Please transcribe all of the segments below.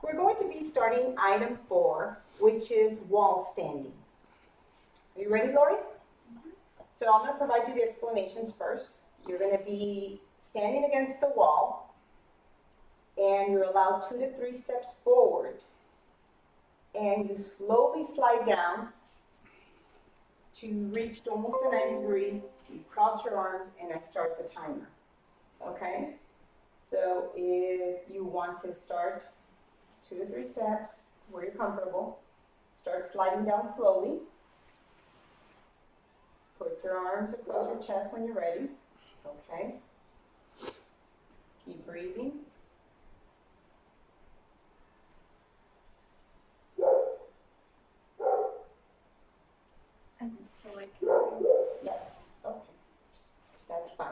We're going to be starting item 4, which is wall standing. Are you ready, Lori? So I'm going to provide you the explanations first. You're going to be standing against the wall, and you're allowed 2 to 3 steps forward, and you slowly slide down to reach almost a 90 degree. You cross your arms, and I start the timer. Okay? So if you want to start 2 to 3 steps where you're comfortable, start sliding down slowly. Put your arms across your chest when you're ready. Okay? Keep breathing. And so like, Yeah. Okay. That's fine.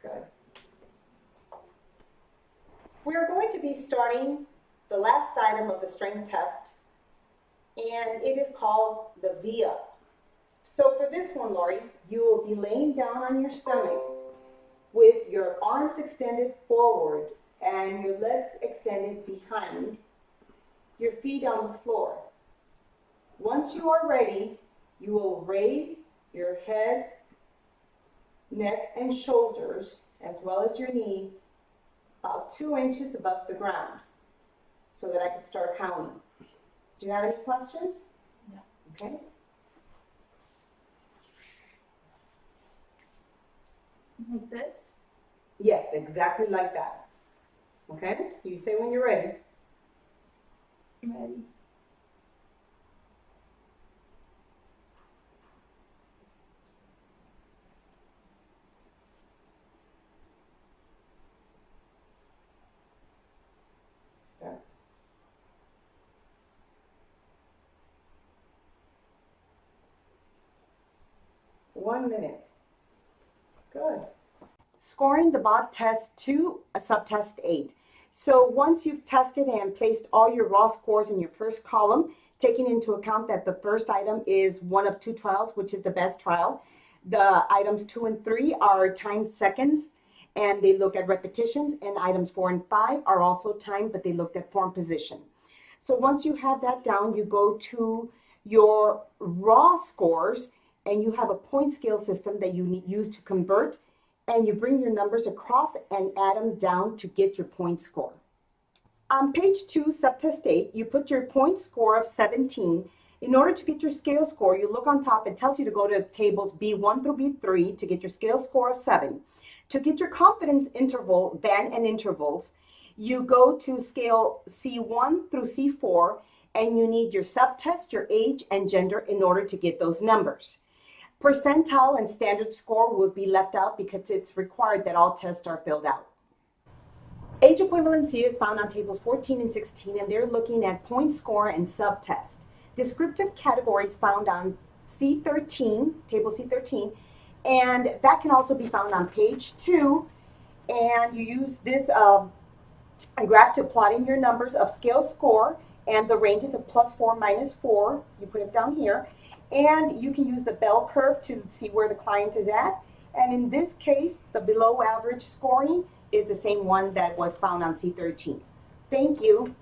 Good. We're going to be starting the last item of the strength test, and it is called the V-up. So for this one, Lori, you will be laying down on your stomach with your arms extended forward and your legs extended behind, your feet on the floor. Once you are ready, you will raise your head, neck, and shoulders, as well as your knees, about 2 inches above the ground, so that I can start counting. Do you have any questions? No. Okay. like this. Yes, exactly like that. Okay? You say when you're ready. Ready. Yeah. One minute. Good. Scoring the BOD test 2, subtest 8. So once you've tested and placed all your raw scores in your first column, taking into account that the first item is one of 2 trials, which is the best trial, the items 2 and 3 are timed seconds, and they look at repetitions, and items 4 and 5 are also timed, but they looked at form position. So once you have that down, you go to your raw scores, and you have a point scale system that you use to convert, and you bring your numbers across and add them down to get your point score. On page 2, subtest 8, you put your point score of 17. In order to get your scale score, you look on top, it tells you to go to tables B1 through B3 to get your scale score of 7. To get your confidence interval, band and intervals, you go to scale C1 through C4, and you need your subtest, your age, and gender in order to get those numbers. Percentile and standard score would be left out because it's required that all tests are filled out. Age equivalency is found on tables 14 and 16, and they're looking at point score and subtest. Descriptive categories found on C13, table C13, and that can also be found on page 2, and you use this graph to plot in your numbers of scale score and the ranges of +4, -4. You put it down here. And you can use the bell curve to see where the client is at. And in this case, the below average scoring is the same one that was found on C13. Thank you.